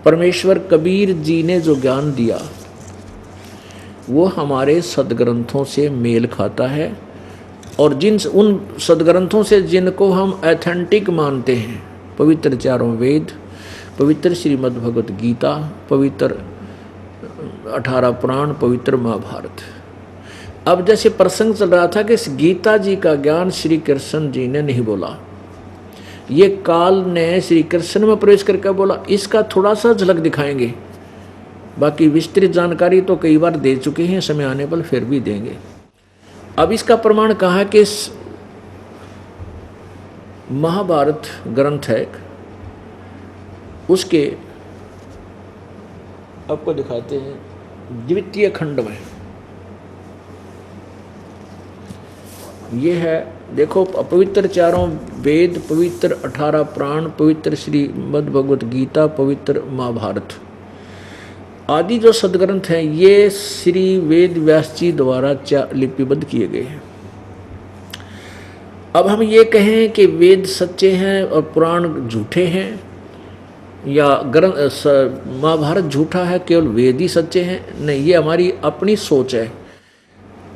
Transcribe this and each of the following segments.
परमेश्वर कबीर जी ने जो ज्ञान दिया वो हमारे सदग्रंथों से मेल खाता है, और उन सदग्रंथों से जिनको हम ऑथेंटिक मानते हैं, पवित्र चारों वेद, पवित्र श्रीमद् भगवत गीता, पवित्र 18 पुराण, पवित्र महाभारत। अब जैसे प्रसंग चल रहा था कि गीता जी का ज्ञान श्री कृष्ण जी ने नहीं बोला, ये काल ने श्री कृष्ण में प्रवेश करके बोला। इसका थोड़ा सा झलक दिखाएंगे, बाकी विस्तृत जानकारी तो कई बार दे चुके हैं, समय आने पर फिर भी देंगे। अब इसका प्रमाण कहा कि महाभारत ग्रंथ है, उसके आपको दिखाते हैं द्वितीय खंड में ये है, देखो पवित्र चारों वेद, पवित्र 18 पुराण, पवित्र श्रीमद् भगवत गीता, पवित्र महाभारत आदि जो सदग्रंथ हैं ये श्री वेद व्यास जी द्वारा लिपिबद्ध किए गए हैं। अब हम ये कहें कि वेद सच्चे हैं और पुराण झूठे हैं, या महाभारत झूठा है केवल वेद ही सच्चे हैं, नहीं, ये हमारी अपनी सोच है।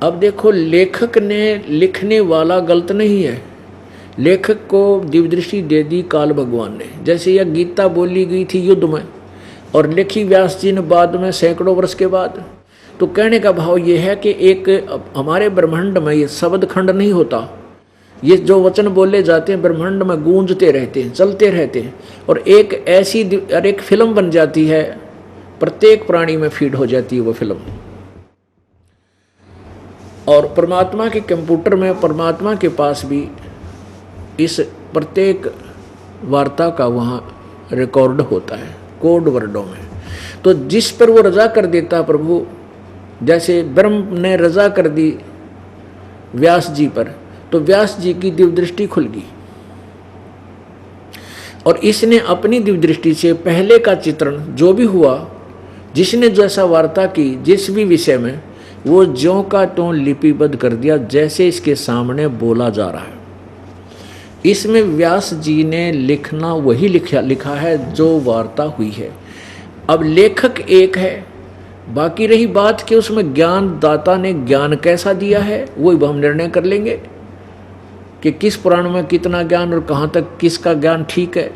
अब देखो लेखक ने, लिखने वाला गलत नहीं है, लेखक को दिव्यदृष्टि दे दी काल भगवान ने। जैसे यह गीता बोली गई थी युद्ध में और लिखी व्यास जी ने बाद में सैकड़ों वर्ष के बाद, तो कहने का भाव ये है कि एक हमारे ब्रह्मांड में ये शब्द खंड नहीं होता, ये जो वचन बोले जाते हैं ब्रह्मांड में गूंजते रहते हैं, चलते रहते हैं, और एक फिल्म बन जाती है, प्रत्येक प्राणी में फीड हो जाती है वो फिल्म। और परमात्मा के कंप्यूटर में, परमात्मा के पास भी इस प्रत्येक वार्ता का वहाँ रिकॉर्ड होता है कोड वर्डों में। तो जिस पर वो रजा कर देता प्रभु, जैसे ब्रह्म ने रजा कर दी व्यास जी पर, तो व्यास जी की दिव्य दृष्टि खुल गई, और इसने अपनी दिव्य दृष्टि से पहले का चित्रण जो भी हुआ, जिसने जैसा वार्ता की जिस भी विषय में, वो ज्यों का त्यों लिपिबद्ध कर दिया जैसे इसके सामने बोला जा रहा है। इसमें व्यास जी ने लिखना वही लिखा है जो वार्ता हुई है। अब लेखक एक है, बाकी रही बात कि उसमें ज्ञान दाता ने ज्ञान कैसा दिया है, वो हम निर्णय कर लेंगे कि किस पुराण में कितना ज्ञान और कहाँ तक किसका ज्ञान ठीक है।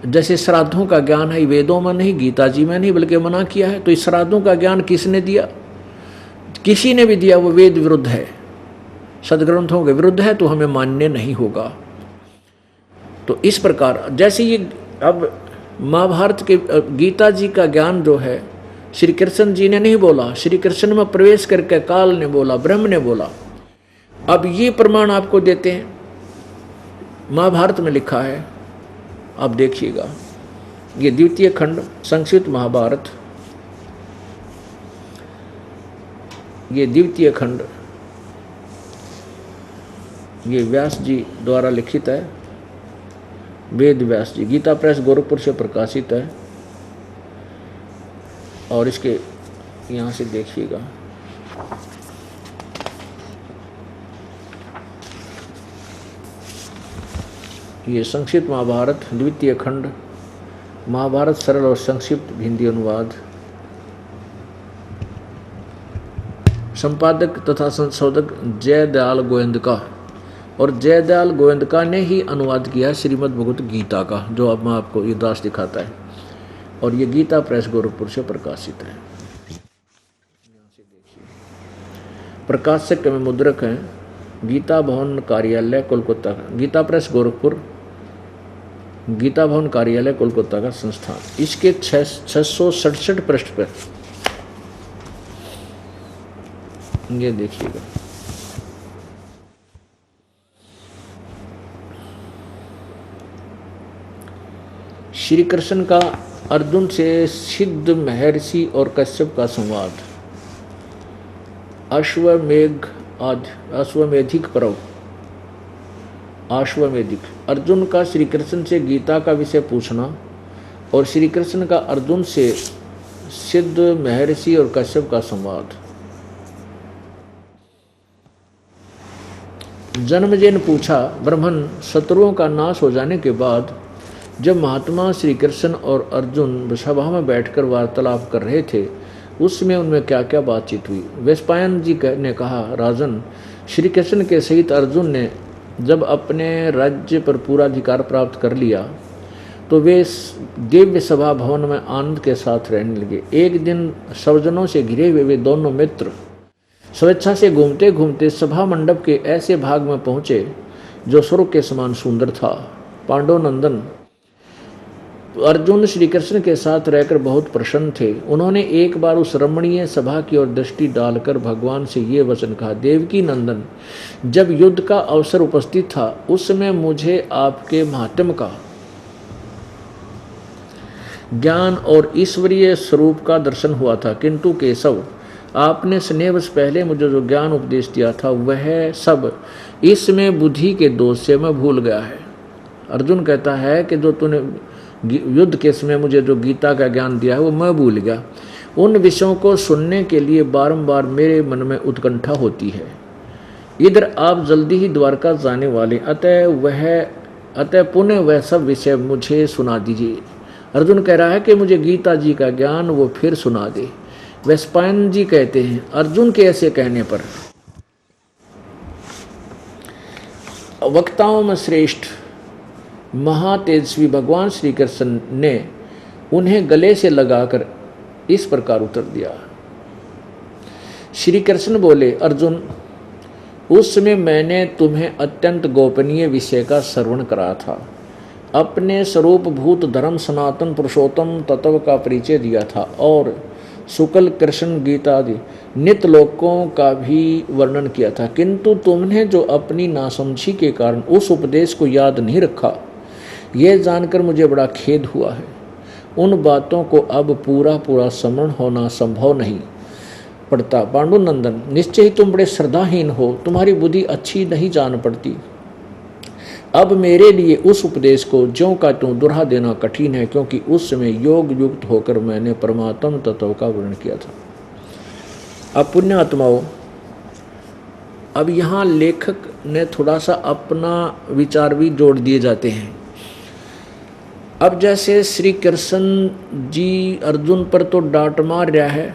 जैसे श्राद्धों का ज्ञान है वेदों में नहीं, गीता जी में नहीं, बल्कि मना किया है, तो इस श्राद्धों का ज्ञान किसने दिया? किसी ने भी दिया, वो वेद विरुद्ध है, सदग्रंथों के विरुद्ध है, तो हमें मान्य नहीं होगा। तो इस प्रकार जैसे ये अब महाभारत के गीता जी का ज्ञान जो है श्री कृष्ण जी ने नहीं बोला, श्री कृष्ण में प्रवेश करके काल ने बोला, ब्रह्म ने बोला। अब ये प्रमाण आपको देते हैं, महाभारत में लिखा है, आप देखिएगा, ये द्वितीय खंड संस्कृत महाभारत, ये द्वितीय खंड, ये व्यास जी द्वारा लिखित है, वेद व्यास जी, गीता प्रेस गोरखपुर से प्रकाशित है। और इसके यहाँ से देखिएगा, ये संक्षिप्त महाभारत द्वितीय खंड, महाभारत सरल और संक्षिप्त हिंदी अनुवाद, संपादक तथा संशोधक जयदयाल गोविंदका, और जयदयाल गोविंदका ने ही अनुवाद किया श्रीमद् भगवत गीता का, जो अब मैं आपको ये दास दिखाता है, और ये गीता प्रेस गोरखपुर से प्रकाशित है। यहाँ से देखिए, प्रकाशक में मुद्रक हैं गीता भवन कार्यालय कोलकाता, गीता प्रेस गोरखपुर, गीता भवन कार्यालय कोलकाता का संस्थान। इसके 667 पृष्ठ पर ये देखिएगा, श्री कृष्ण का अर्जुन से सिद्ध महर्षि और कश्यप का संवाद, अश्वमेधिक पर्व, अश्वमेधिक, अर्जुन का श्री कृष्ण से गीता का विषय पूछना, और श्री कृष्ण का अर्जुन से सिद्ध महर्षि और कश्यप का संवाद। जन्मेजय ने पूछा, ब्राह्मण, शत्रुओं का नाश हो जाने के बाद जब महात्मा श्री कृष्ण और अर्जुन सभा में बैठकर वार्तालाप कर रहे थे, उसमें उनमें क्या क्या बातचीत हुई। वैशंपायन जी ने कहा, राजन, श्री कृष्ण के सहित अर्जुन ने जब अपने राज्य पर पूरा अधिकार प्राप्त कर लिया तो वे दिव्य सभा भवन में आनंद के साथ रहने लगे। एक दिन स्वजनों से घिरे हुए वे दोनों मित्र स्वेच्छा से घूमते घूमते सभा मंडप के ऐसे भाग में पहुंचे जो स्वर्ग के समान सुंदर था। पांडुनंदन अर्जुन श्री कृष्ण के साथ रहकर बहुत प्रसन्न थे। उन्होंने एक बार उस रमणीय सभा की ओर दृष्टि डालकर भगवान से ये वचन कहा, देवकी नंदन, जब युद्ध का अवसर उपस्थित था उस समय मुझे आपके महात्म्य का ज्ञान और ईश्वरीय स्वरूप का दर्शन हुआ था, किंतु केशव, आपने स्नेहवश पहले मुझे जो ज्ञान उपदेश दिया था वह सब इसमें बुद्धि के दोष से मैं भूल गया है। अर्जुन कहता है कि जो तूने युद्ध के समय मुझे जो गीता का ज्ञान दिया है वो मैं भूल गया। उन विषयों को सुनने के लिए बारंबार मेरे मन में उत्कंठा होती है। इधर आप जल्दी ही द्वारका जाने वाले, अतः पुनः वह सब विषय मुझे सुना दीजिए। अर्जुन कह रहा है कि मुझे गीता जी का ज्ञान वो फिर सुना दे। वैशंपायन जी कहते हैं, अर्जुन के ऐसे कहने पर वक्ताओं में श्रेष्ठ महातेजस्वी भगवान श्री कृष्ण ने उन्हें गले से लगाकर इस प्रकार उत्तर दिया। श्री कृष्ण बोले, अर्जुन, उस समय मैंने तुम्हें अत्यंत गोपनीय विषय का श्रवण करा था। अपने स्वरूप भूत धर्म सनातन पुरुषोत्तम तत्व का परिचय दिया था और शुक्ल कृष्ण गीता आदि नित्य लोकों का भी वर्णन किया था, किंतु तुमने जो अपनी नासमझी के कारण उस उपदेश को याद नहीं रखा, यह जानकर मुझे बड़ा खेद हुआ है। उन बातों को अब पूरा स्मरण होना संभव नहीं पड़ता। पांडुनंदन, निश्चय ही तुम बड़े श्रद्धाहीन हो, तुम्हारी बुद्धि अच्छी नहीं जान पड़ती। अब मेरे लिए उस उपदेश को ज्यों का त्यों दोहरा देना कठिन है, क्योंकि उस समय योग युक्त होकर मैंने परमात्म तत्व का वर्णन किया था। अब पुण्य आत्माओं, अब यहाँ लेखक ने थोड़ा सा अपना विचार भी जोड़ दिए जाते हैं। अब जैसे श्री कृष्ण जी अर्जुन पर तो डांट मार रहा है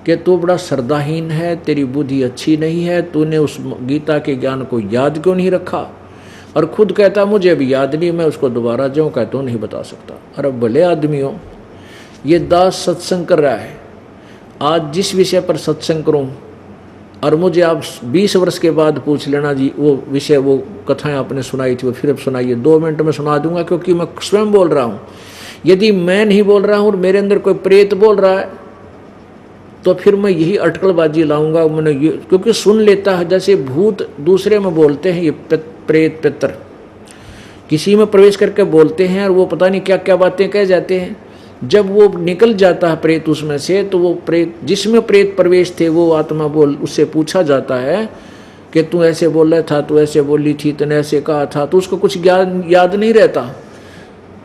कि तू बड़ा श्रद्धाहीन है, तेरी बुद्धि अच्छी नहीं है, तूने उस गीता के ज्ञान को याद क्यों नहीं रखा, और खुद कहता मुझे अभी याद नहीं, मैं उसको दोबारा जो कहता हूँ नहीं बता सकता। अरे भले आदमियों, ये दास सत्संग कर रहा है। आज जिस विषय पर सत्संग करूँ और मुझे आप 20 वर्ष के बाद पूछ लेना जी वो विषय, वो कथाएं आपने सुनाई थी वो फिर सुनाइए, 2 मिनट में सुना दूंगा, क्योंकि मैं स्वयं बोल रहा हूँ। यदि मैं नहीं बोल रहा हूँ और मेरे अंदर कोई प्रेत बोल रहा है तो फिर मैं यही अटकलबाजी लाऊंगा। मैंने ये क्योंकि सुन लेता है, जैसे भूत दूसरे में बोलते हैं, ये प्रेत पितर किसी में प्रवेश करके बोलते हैं और वो पता नहीं क्या क्या बातें कह जाते हैं। जब वो निकल जाता है प्रेत उसमें से, तो वो प्रेत जिसमें प्रेत प्रवेश थे वो आत्मा बोल, उससे पूछा जाता है कि तू ऐसे बोल रहा था, तू ऐसे बोली थी, तूने ऐसे कहा था, तो उसको कुछ याद नहीं रहता,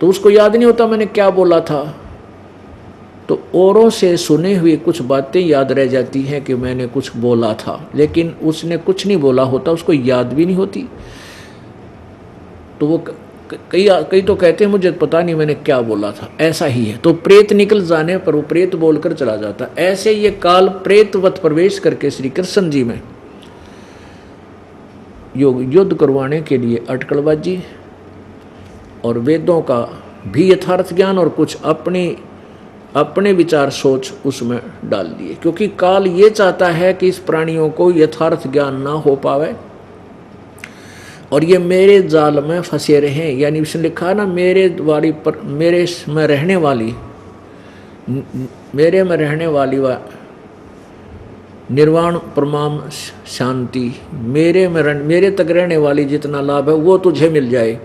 तो उसको याद नहीं होता मैंने क्या बोला था। तो औरों से सुने हुए कुछ बातें याद रह जाती हैं कि मैंने कुछ बोला था, लेकिन उसने कुछ नहीं बोला होता, उसको याद भी नहीं होती। तो वो कई तो कहते हैं मुझे पता नहीं मैंने क्या बोला था। ऐसा ही है। तो प्रेत निकल जाने पर वो प्रेत बोलकर चला जाता। ऐसे ये काल प्रेतवत प्रवेश करके श्री कृष्ण जी में युद्ध करवाने के लिए अटकलबाजी और वेदों का भी यथार्थ ज्ञान और कुछ अपने विचार सोच उसमें डाल दिए, क्योंकि काल ये चाहता है कि इस प्राणियों को यथार्थ ज्ञान ना हो पावे और ये मेरे जाल में फंसे रहें। यानी उसने लिखा ना, मेरे में रहने वाली निर्वाण परमाम शांति, मेरे तक रहने वाली जितना लाभ है वो तुझे मिल जाए,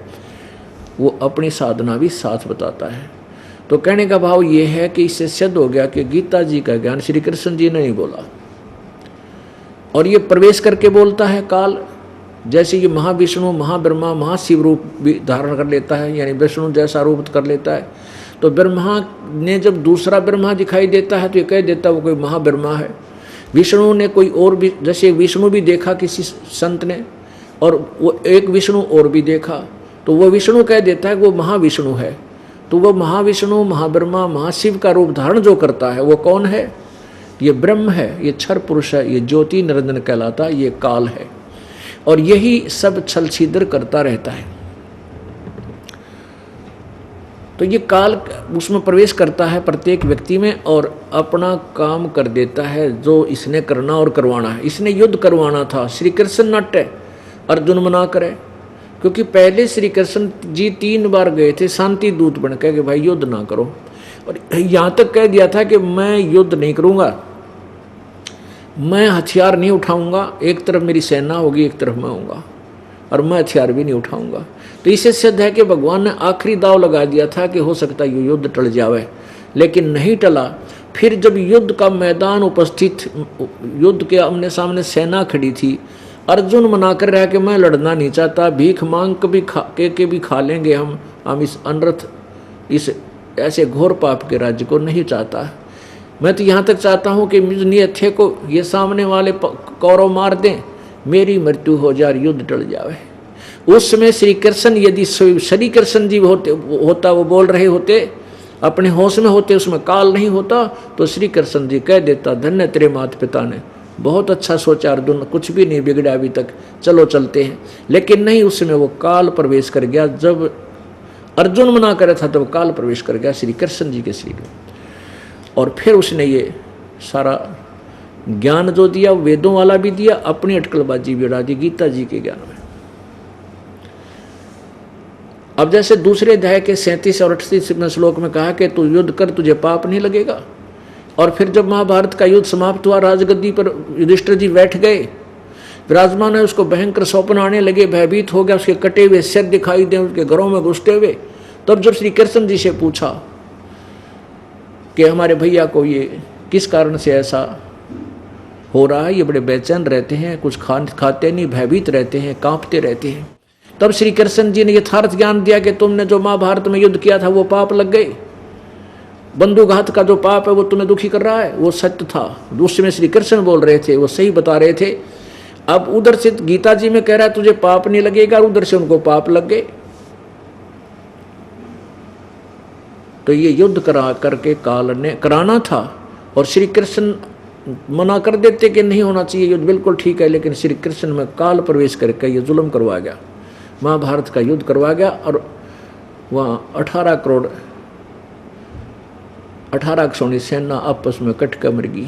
वो अपनी साधना भी साथ बताता है। तो कहने का भाव ये है कि इससे सिद्ध हो गया कि गीता जी का ज्ञान श्री कृष्ण जी ने नहीं बोला, और ये प्रवेश करके बोलता है काल। जैसे ये महाविष्णु, महाब्रह्मा, महाशिव रूप भी धारण कर लेता है, यानी विष्णु जैसा रूप कर लेता है। तो ब्रह्मा ने जब दूसरा ब्रह्मा दिखाई देता है तो ये कह देता है वो कोई महाब्रह्मा है। विष्णु ने कोई और भी, जैसे विष्णु भी देखा किसी संत ने, और वो एक विष्णु और भी देखा, तो वो विष्णु कह देता है वो महाविष्णु है। तो वो महाविष्णु, महाब्रह्मा, महाशिव का रूप धारण जो करता है वो कौन है? ये ब्रह्म है, ये क्षर पुरुष है, ये ज्योति निरंजन कहलाता है, ये काल है। और यही सब छल छिद्र करता रहता है। तो ये काल उसमें प्रवेश करता है प्रत्येक व्यक्ति में और अपना काम कर देता है जो इसने करना और करवाना है। इसने युद्ध करवाना था, श्री कृष्ण नट अर्जुन मना करे, क्योंकि पहले श्री कृष्ण जी 3 बार गए थे शांति दूत बन के भाई युद्ध ना करो, और यहाँ तक कह दिया था कि मैं युद्ध नहीं करूँगा, मैं हथियार नहीं उठाऊंगा, एक तरफ मेरी सेना होगी एक तरफ मैं होऊंगा, और मैं हथियार भी नहीं उठाऊंगा। तो इससे सिद्ध है कि भगवान ने आखिरी दाव लगा दिया था कि हो सकता है युद्ध टल जावे, लेकिन नहीं टला। फिर जब युद्ध का मैदान उपस्थित, युद्ध के आमने सामने सेना खड़ी थी, अर्जुन मना कर रहा कि मैं लड़ना नहीं चाहता, भीख मांग के भी खा लेंगे हम इस अनर्थ, इस ऐसे घोर पाप के राज्य को नहीं चाहता। मैं तो यहाँ तक चाहता हूँ कि मुझ नियथे को ये सामने वाले कौरव मार दें, मेरी मृत्यु हो जाए, युद्ध टल जावे। उस समय श्री कृष्ण, यदि श्री कृष्ण जी होता वो बोल रहे होते, अपने होश में होते, उसमें काल नहीं होता, तो श्री कृष्ण जी कह देता धन्य तेरे माता पिता ने, बहुत अच्छा सोचा अर्जुन, कुछ भी नहीं बिगड़ा अभी तक, चलो चलते हैं। लेकिन नहीं, उस समय वो काल प्रवेश कर गया। जब अर्जुन मना करे था तब काल प्रवेश कर गया श्री कृष्ण जी के शरीर में, और फिर उसने ये सारा ज्ञान जो दिया वेदों वाला भी दिया, अपनी अटकलबाजी भी उड़ा दी गीता जी के ज्ञान में। अब जैसे दूसरे अध्याय के 37 और 38 श्लोक में कहा कि तू युद्ध कर, तुझे पाप नहीं लगेगा। और फिर जब महाभारत का युद्ध समाप्त हुआ, राजगद्दी पर युधिष्ठिर जी बैठ गए, विराजमान है, उसको भयंकर स्वप्न आने लगे, भयभीत हो गया, उसके कटे हुए सिर दिखाई दे उसके घरों में घुसते हुए। तब जब श्री कृष्ण जी से पूछा कि हमारे भैया को ये किस कारण से ऐसा हो रहा है, ये बड़े बेचैन रहते हैं, कुछ खाते नहीं, भयभीत रहते हैं, कांपते रहते हैं, तब श्री कृष्ण जी ने यथार्थ ज्ञान दिया कि तुमने जो महाभारत में युद्ध किया था वो पाप लग गए, बंधुघात का जो पाप है वो तुम्हें दुखी कर रहा है, वो सत्य था। दूसरे में श्री कृष्ण बोल रहे थे, वो सही बता रहे थे। अब उधर से गीता जी में कह रहा है तुझे पाप नहीं लगेगा, और उधर से उनको पाप लग गए। तो ये युद्ध करा करके काल ने कराना था, और श्री कृष्ण मना कर देते कि नहीं होना चाहिए युद्ध, बिल्कुल ठीक है, लेकिन श्री कृष्ण में काल प्रवेश करके ये जुल्म करवा गया, महाभारत का युद्ध करवा गया। और वहाँ 18 करोड़ 18 सेना आपस में कट कर मर गई।